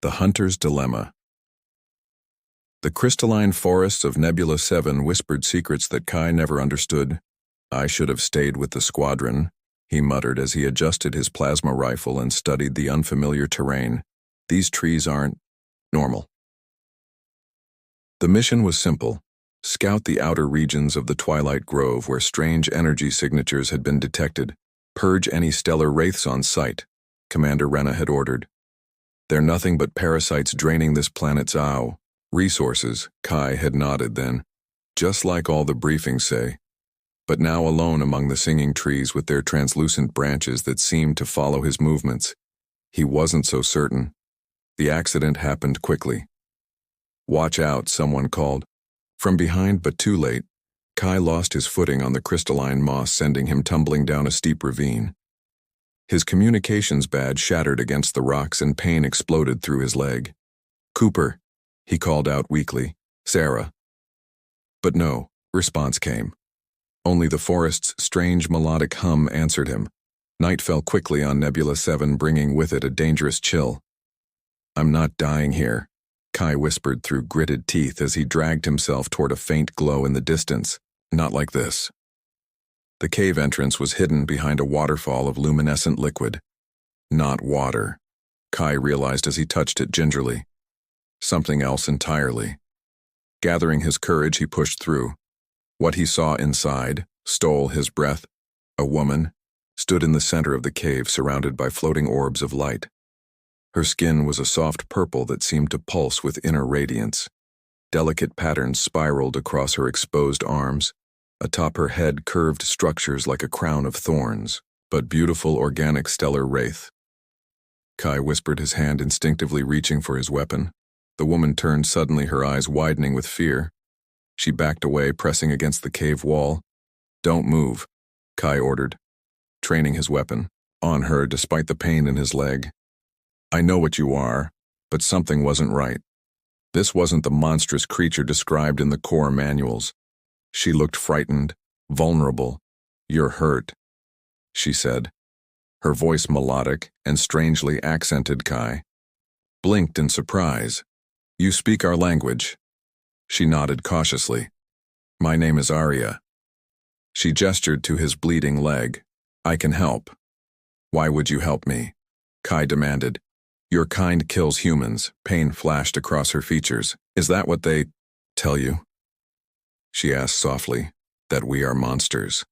The Hunter's Dilemma. The crystalline forests of Nebula 7 whispered secrets that Kai never understood. "I should have stayed with the squadron," he muttered as he adjusted his plasma rifle and studied the unfamiliar terrain. "These trees aren't normal." The mission was simple: scout the outer regions of the Twilight Grove where strange energy signatures had been detected. "Purge any stellar wraiths on sight," Commander Rena had ordered. "They're nothing but parasites draining this planet's resources," Kai had nodded then. "Just like all the briefings say." But now alone among the singing trees with their translucent branches that seemed to follow his movements, he wasn't so certain. The accident happened quickly. "Watch out," someone called. From behind, but too late, Kai lost his footing on the crystalline moss, sending him tumbling down a steep ravine. His communications badge shattered against the rocks and pain exploded through his leg. "Cooper," he called out weakly. "Sarah." But no response came. Only the forest's strange melodic hum answered him. Night fell quickly on Nebula 7, bringing with it a dangerous chill. "I'm not dying here," Kai whispered through gritted teeth as he dragged himself toward a faint glow in the distance. "Not like this." The cave entrance was hidden behind a waterfall of luminescent liquid. Not water, Kai realized as he touched it gingerly. Something else entirely. Gathering his courage, he pushed through. What he saw inside stole his breath. A woman stood in the center of the cave, surrounded by floating orbs of light. Her skin was a soft purple that seemed to pulse with inner radiance. Delicate patterns spiraled across her exposed arms. Atop her head curved structures like a crown of thorns, but beautiful organic stellar wraith. Kai whispered, his hand instinctively reaching for his weapon. The woman turned suddenly, her eyes widening with fear. She backed away, pressing against the cave wall. "Don't move," Kai ordered, training his weapon on her despite the pain in his leg. "I know what you are, but something wasn't right. This wasn't the monstrous creature described in the core manuals." She looked frightened, vulnerable. "You're hurt," she said. Her voice melodic and strangely accented. Kai blinked in surprise. "You speak our language?" She nodded cautiously. "My name is Arya." She gestured to his bleeding leg. "I can help." "Why would you help me?" Kai demanded. "Your kind kills humans." Pain flashed across her features. "Is that what they tell you?" She asked softly. "That we are monsters."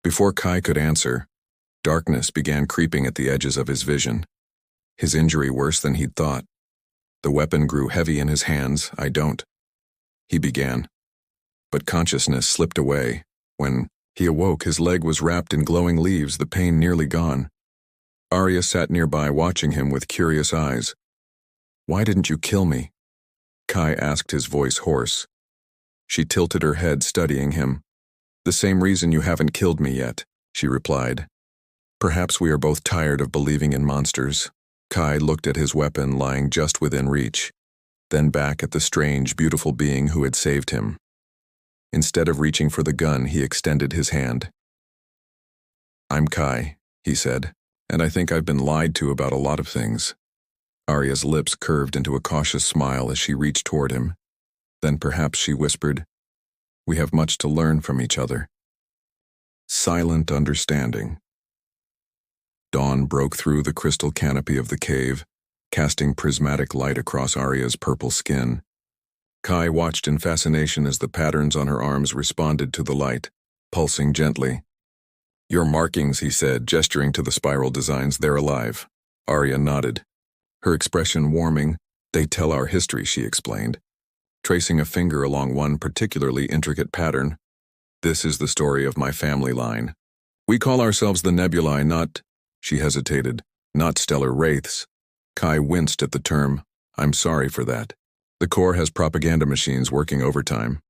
Before Kai could answer, darkness began creeping at the edges of his vision. His injury worse than he'd thought. The weapon grew heavy in his hands. "I don't," he began. But consciousness slipped away. When he awoke, his leg was wrapped in glowing leaves, the pain nearly gone. Arya sat nearby, watching him with curious eyes. "Why didn't you kill me?" Kai asked, his voice hoarse. She tilted her head, studying him. "The same reason you haven't killed me yet," she replied. "Perhaps we are both tired of believing in monsters." Kai looked at his weapon lying just within reach, then back at the strange, beautiful being who had saved him. Instead of reaching for the gun, he extended his hand. "I'm Kai," he said, "and I think I've been lied to about a lot of things." Arya's lips curved into a cautious smile as she reached toward him. Then perhaps she whispered, "We have much to learn from each other." Silent understanding. Dawn broke through the crystal canopy of the cave, casting prismatic light across Arya's purple skin. Kai watched in fascination as the patterns on her arms responded to the light, pulsing gently. "Your markings," he said, gesturing to the spiral designs. "They're alive." Arya nodded, her expression warming. "They tell our history," she explained, tracing a finger along one particularly intricate pattern. "This is the story of my family line. We call ourselves the Nebulae, not," she hesitated, "not stellar wraiths." Kai winced at the term. "I'm sorry for that. The Corps has propaganda machines working overtime."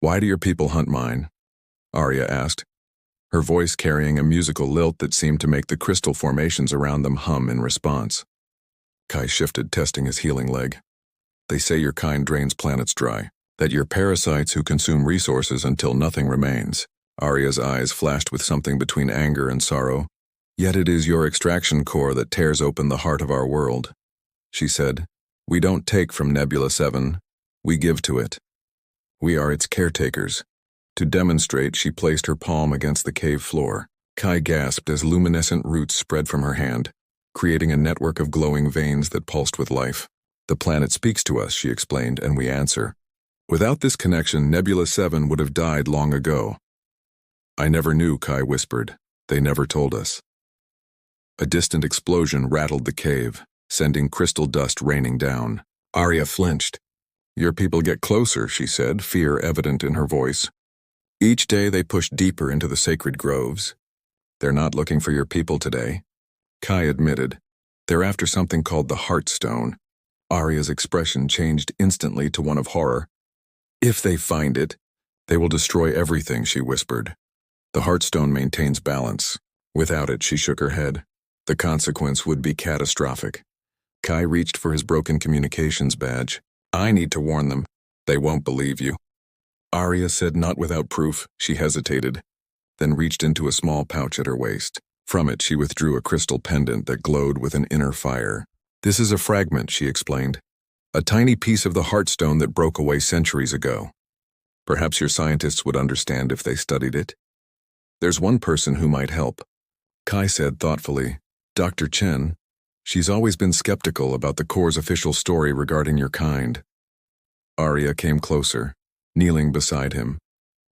"Why do your people hunt mine?" Arya asked, her voice carrying a musical lilt that seemed to make the crystal formations around them hum in response. Kai shifted, testing his healing leg. "They say your kind drains planets dry, that you're parasites who consume resources until nothing remains." Arya's eyes flashed with something between anger and sorrow. "Yet it is your extraction core that tears open the heart of our world." she said. We don't take from Nebula 7, we give to it. We are its caretakers. To demonstrate, she placed her palm against the cave floor. Kai gasped as luminescent roots spread from her hand, creating a network of glowing veins that pulsed with life. The planet speaks to us, she explained, and we answer. Without this connection, Nebula 7 would have died long ago. I never knew, Kai whispered. They never told us. A distant explosion rattled the cave, sending crystal dust raining down. Arya flinched. Your people get closer, she said, fear evident in her voice. Each day they push deeper into the sacred groves. They're not looking for your people today. Kai admitted. They're after something called the Heartstone. Arya's expression changed instantly to one of horror. If they find it, they will destroy everything, she whispered. The Heartstone maintains balance. Without it, she shook her head. The consequence would be catastrophic. Kai reached for his broken communications badge. I need to warn them. They won't believe you. Arya said not without proof. She hesitated, then reached into a small pouch at her waist. From it, she withdrew a crystal pendant that glowed with an inner fire. This is a fragment, she explained. A tiny piece of the Heartstone that broke away centuries ago. Perhaps your scientists would understand if they studied it. There's one person who might help. Kai said thoughtfully, Dr. Chen. She's always been skeptical about the Corps' official story regarding your kind. Arya came closer, kneeling beside him.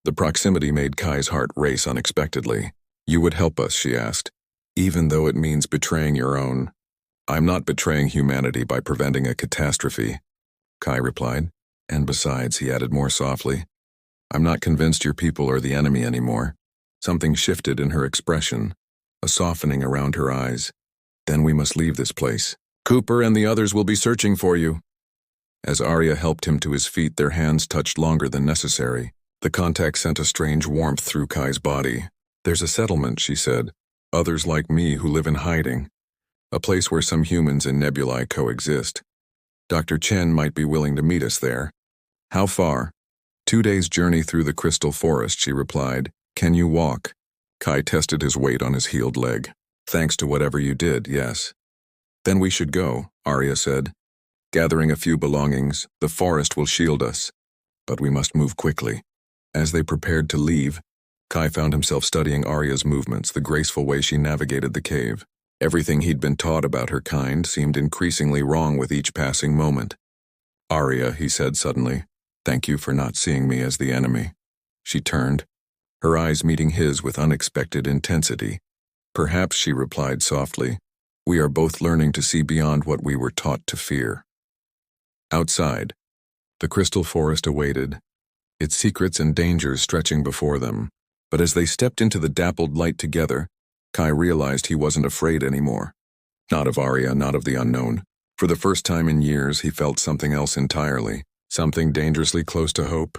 The proximity made Kai's heart race unexpectedly. You would help us, she asked, even though it means betraying your own. I'm not betraying humanity by preventing a catastrophe, Kai replied, and besides, he added more softly, I'm not convinced your people are the enemy anymore. Something shifted in her expression, a softening around her eyes. Then we must leave this place. Cooper and the others will be searching for you. As Arya helped him to his feet, their hands touched longer than necessary. The contact sent a strange warmth through Kai's body. There's a settlement, she said. Others like me who live in hiding. A place where some humans and nebulae coexist. Dr. Chen might be willing to meet us there. How far? 2 days' journey through the crystal forest, she replied. Can you walk? Kai tested his weight on his healed leg. Thanks to whatever you did, yes. Then we should go, Arya said. Gathering a few belongings, the forest will shield us. But we must move quickly. As they prepared to leave, Kai found himself studying Arya's movements, the graceful way she navigated the cave. Everything he'd been taught about her kind seemed increasingly wrong with each passing moment. Arya, he said suddenly, thank you for not seeing me as the enemy. She turned, her eyes meeting his with unexpected intensity. Perhaps, she replied softly, we are both learning to see beyond what we were taught to fear. Outside, the crystal forest awaited, its secrets and dangers stretching before them. But as they stepped into the dappled light together, Kai realized he wasn't afraid anymore. Not of Arya, not of the unknown. For the first time in years, he felt something else entirely, something dangerously close to hope.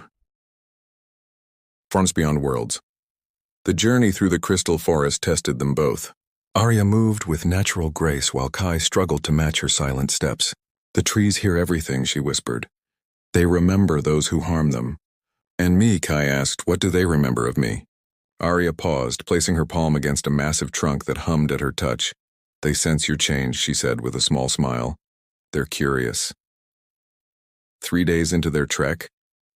Fronts beyond worlds. The journey through the crystal forest tested them both. Arya moved with natural grace while Kai struggled to match her silent steps. The trees hear everything, she whispered. They remember those who harm them. And me, Kai asked, what do they remember of me? Arya paused, placing her palm against a massive trunk that hummed at her touch. They sense your change, she said with a small smile. They're curious. 3 days into their trek,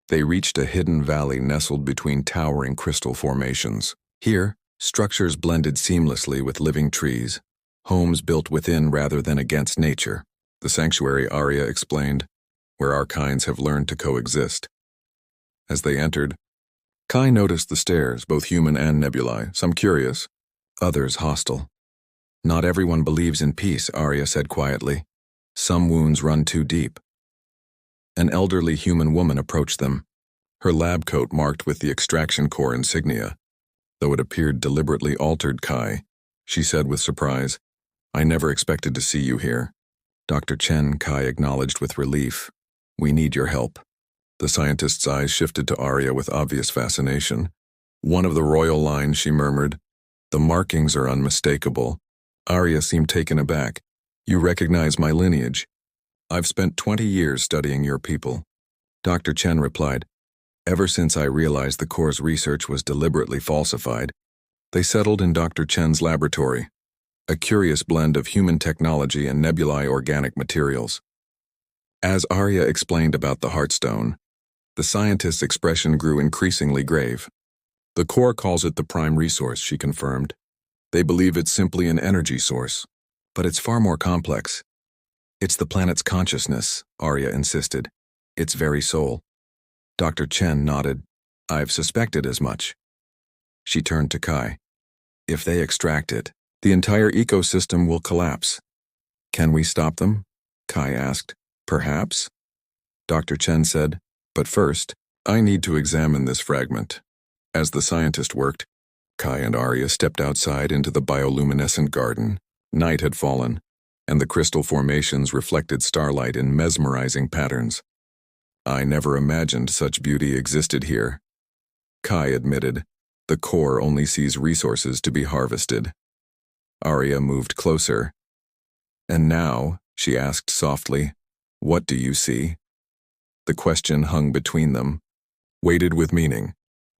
they reached a hidden valley nestled between towering crystal formations. Here, structures blended seamlessly with living trees, homes built within rather than against nature. The sanctuary, Arya explained, where our kinds have learned to coexist. As they entered, Kai noticed the stares, both human and nebulae, some curious, others hostile. Not everyone believes in peace, Arya said quietly. Some wounds run too deep. An elderly human woman approached them, her lab coat marked with the extraction core insignia. Though it appeared deliberately altered, Kai, she said with surprise, I never expected to see you here. Dr. Chen, Kai acknowledged with relief. We need your help. The scientist's eyes shifted to Arya with obvious fascination. One of the royal lines, she murmured. The markings are unmistakable. Arya seemed taken aback. You recognize my lineage. I've spent 20 years studying your people. Dr. Chen replied, ever since I realized the Corps' research was deliberately falsified, they settled in Dr. Chen's laboratory. a curious blend of human technology and nebulae organic materials. As Arya explained about the Heartstone, the scientist's expression grew increasingly grave. The core calls it the prime resource, she confirmed. They believe it's simply an energy source, but it's far more complex. It's the planet's consciousness, Arya insisted. Its very soul. Dr. Chen nodded. I've suspected as much. She turned to Kai. If they extract it, the entire ecosystem will collapse. Can we stop them? Kai asked. Perhaps? Dr. Chen said, but first, I need to examine this fragment. As the scientist worked, Kai and Arya stepped outside into the bioluminescent garden. Night had fallen, and the crystal formations reflected starlight in mesmerizing patterns. I never imagined such beauty existed here. Kai admitted, the core only sees resources to be harvested. Arya moved closer. And now, she asked softly, what do you see? The question hung between them, weighted with meaning.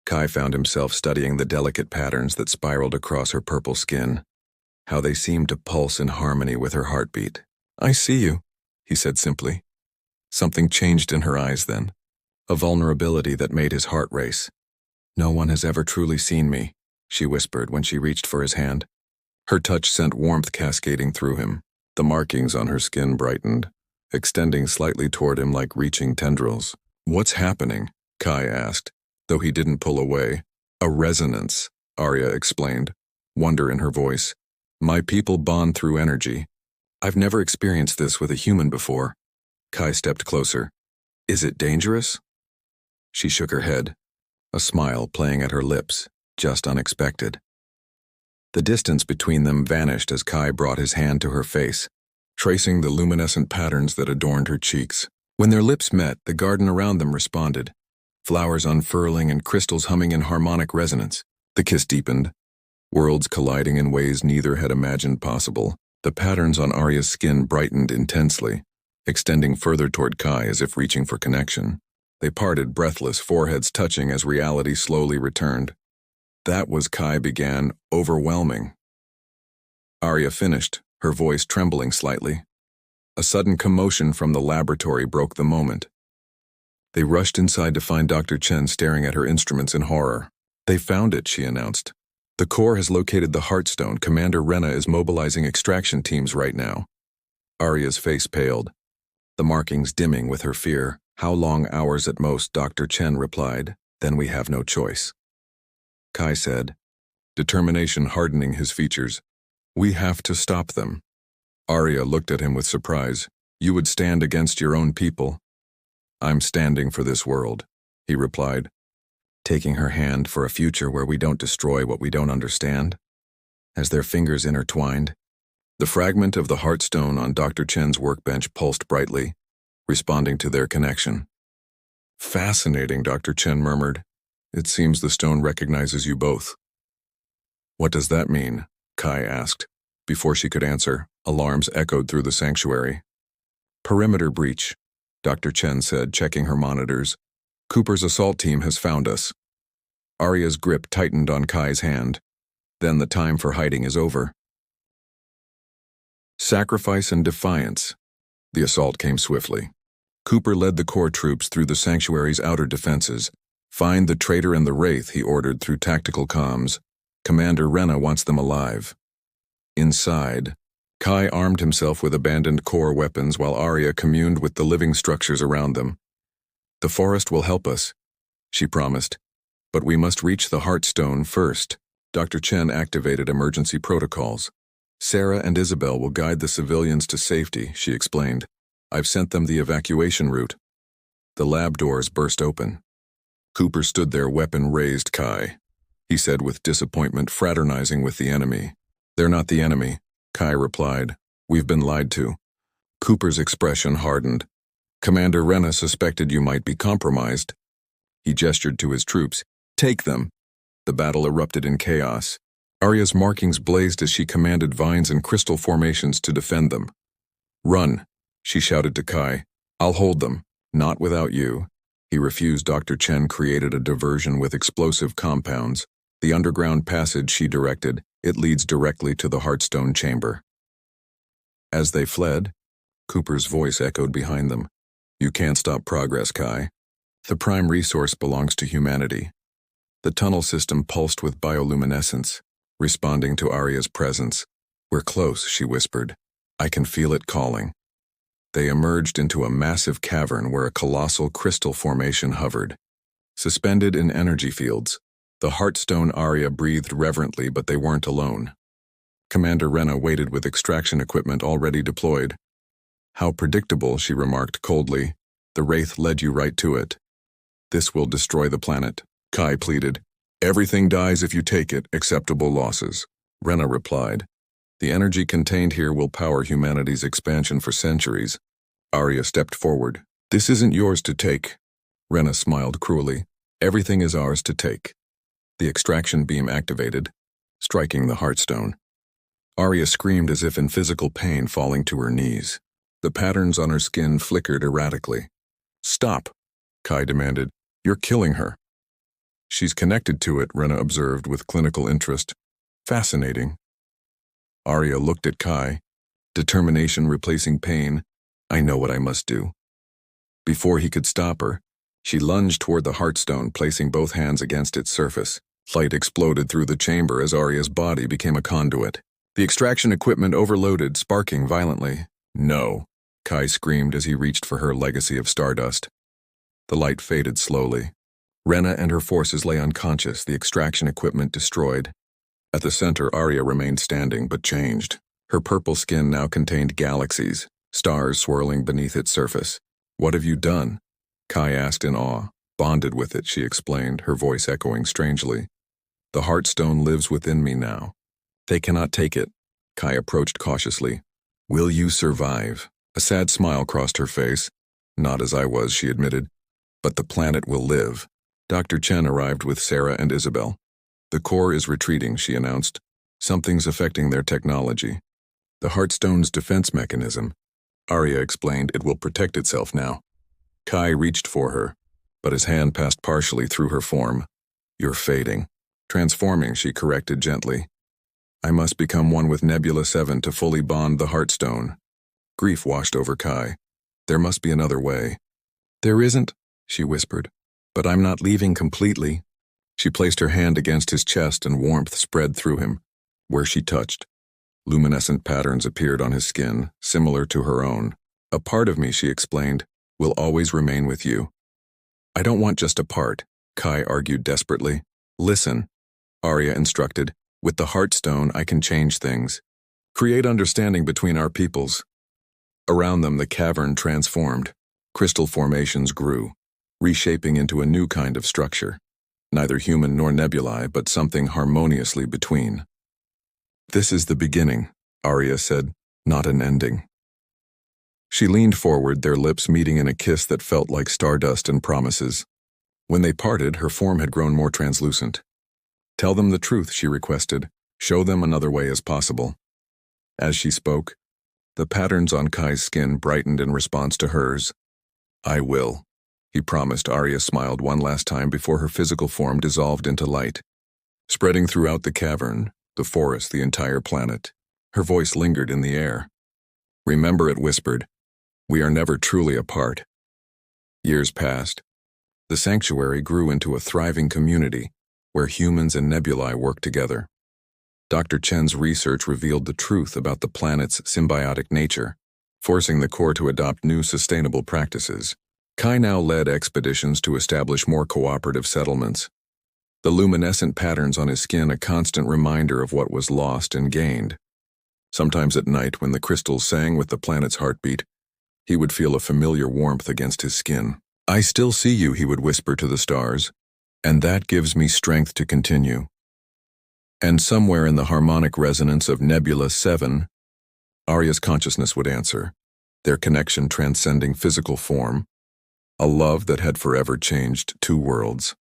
Kai found himself studying the delicate patterns that spiraled across her purple skin, how they seemed to pulse in harmony with her heartbeat. I see you, he said simply. Something changed in her eyes then, a vulnerability that made his heart race. No one has ever truly seen me, she whispered when she reached for his hand. Her touch sent warmth cascading through him. The markings on her skin brightened, extending slightly toward him like reaching tendrils. What's happening? Kai asked, though he didn't pull away. A resonance, Arya explained, wonder in her voice. My people bond through energy. I've never experienced this with a human before. Kai stepped closer. Is it dangerous? She shook her head, a smile playing at her lips, just unexpected. The distance between them vanished as Kai brought his hand to her face, tracing the luminescent patterns that adorned her cheeks. When their lips met, the garden around them responded, flowers unfurling and crystals humming in harmonic resonance. The kiss deepened, worlds colliding in ways neither had imagined possible. The patterns on Arya's skin brightened intensely, extending further toward Kai as if reaching for connection. They parted, breathless, foreheads touching as reality slowly returned. That was, Kai began, overwhelming. Arya finished, her voice trembling slightly. A sudden commotion from the laboratory broke the moment. They rushed inside to find Dr. Chen staring at her instruments in horror. They found it, she announced. The core has located the Heartstone. Commander Rena is mobilizing extraction teams right now. Arya's face paled, the markings dimming with her fear. How long? Hours at most, Dr. Chen replied. Then we have no choice. Kai said, determination hardening his features. We have to stop them. Arya looked at him with surprise. You would stand against your own people? I'm standing for this world, he replied, taking her hand for a future where we don't destroy what we don't understand. As their fingers intertwined, the fragment of the Heartstone on Dr. Chen's workbench pulsed brightly, responding to their connection. Fascinating, Dr. Chen murmured. It seems the stone recognizes you both. What does that mean? Kai asked. Before she could answer, alarms echoed through the sanctuary. Perimeter breach, Dr. Chen said, checking her monitors. Cooper's assault team has found us. Arya's grip tightened on Kai's hand. Then the time for hiding is over. Sacrifice and defiance. The assault came swiftly. Cooper led the core troops through the sanctuary's outer defenses. Find the traitor and the wraith, he ordered through tactical comms. Commander Rena wants them alive. Inside, Kai armed himself with abandoned core weapons while Arya communed with the living structures around them. The forest will help us, she promised, but we must reach the Heartstone first. Dr. Chen activated emergency protocols. Sarah and Isabel will guide the civilians to safety, she explained. I've sent them the evacuation route. The lab doors burst open. Cooper stood there, weapon raised. Kai, he said with disappointment, fraternizing with the enemy. They're not the enemy, Kai replied. We've been lied to. Cooper's expression hardened. Commander Rena suspected you might be compromised. He gestured to his troops. Take them. The battle erupted in chaos. Arya's markings blazed as she commanded vines and crystal formations to defend them. Run, she shouted to Kai. I'll hold them. Not without you. He refused. Dr. Chen created a diversion with explosive compounds. The underground passage, she directed, It leads directly to the Heartstone chamber. As they fled, Cooper's voice echoed behind them. You can't stop progress, Kai. The prime resource belongs to humanity. The tunnel system pulsed with bioluminescence, responding to Arya's presence. We're close, she whispered. I can feel it calling. They emerged into a massive cavern where a colossal crystal formation hovered. Suspended in energy fields, the Heartstone Arya breathed reverently, but they weren't alone. Commander Rena waited with extraction equipment already deployed. How predictable, she remarked coldly. The Wraith led you right to it. This will destroy the planet, Kai pleaded. Everything dies if you take it, acceptable losses, Rena replied. The energy contained here will power humanity's expansion for centuries. Arya stepped forward. This isn't yours to take. Rena smiled cruelly. Everything is ours to take. The extraction beam activated, striking the Heartstone. Arya screamed as if in physical pain, falling to her knees. The patterns on her skin flickered erratically. Stop, Kai demanded. You're killing her. She's connected to it, Rena observed with clinical interest. Fascinating. Arya looked at Kai, determination replacing pain. I know what I must do. Before he could stop her, she lunged toward the Heartstone, placing both hands against its surface. Light exploded through the chamber as Arya's body became a conduit. The extraction equipment overloaded, sparking violently. No, Kai screamed as he reached for her legacy of stardust. The light faded slowly. Rena and her forces lay unconscious, the extraction equipment destroyed. At the center, Arya remained standing, but changed. Her purple skin now contained galaxies, stars swirling beneath its surface. What have you done? Kai asked in awe. Bonded with it, she explained, her voice echoing strangely. The Heartstone lives within me now. They cannot take it. Kai approached cautiously. Will you survive? A sad smile crossed her face. Not as I was, she admitted. But the planet will live. Dr. Chen arrived with Sarah and Isabel. The core is retreating, she announced. Something's affecting their technology. The Heartstone's defense mechanism. Arya explained it will protect itself now. Kai reached for her, but his hand passed partially through her form. You're fading. Transforming, she corrected gently. I must become one with Nebula 7 to fully bond the Heartstone. Grief washed over Kai. There must be another way. There isn't, she whispered. But I'm not leaving completely. She placed her hand against his chest and warmth spread through him. Where she touched, luminescent patterns appeared on his skin, similar to her own. A part of me, she explained, will always remain with you. I don't want just a part, Kai argued desperately. Listen, Arya instructed. With the Heartstone, I can change things. Create understanding between our peoples. Around them, the cavern transformed. Crystal formations grew, reshaping into a new kind of structure. Neither human nor nebulae, but something harmoniously between. This is the beginning, Arya said, not an ending. She leaned forward, their lips meeting in a kiss that felt like stardust and promises. When they parted, her form had grown more translucent. Tell them the truth, she requested. Show them another way as possible. As she spoke, the patterns on Kai's skin brightened in response to hers. I will, he promised. Arya smiled one last time before her physical form dissolved into light. Spreading throughout the cavern, the forest, the entire planet, her voice lingered in the air. Remember, it whispered, we are never truly apart. Years passed. The sanctuary grew into a thriving community where humans and nebulae worked together. Dr. Chen's research revealed the truth about the planet's symbiotic nature, forcing the core to adopt new sustainable practices. Kai now led expeditions to establish more cooperative settlements. The luminescent patterns on his skin a constant reminder of what was lost and gained. Sometimes at night, when the crystals sang with the planet's heartbeat, he would feel a familiar warmth against his skin. I still see you, he would whisper to the stars, and that gives me strength to continue. And somewhere in the harmonic resonance of Nebula 7, Arya's consciousness would answer, their connection transcending physical form, a love that had forever changed two worlds.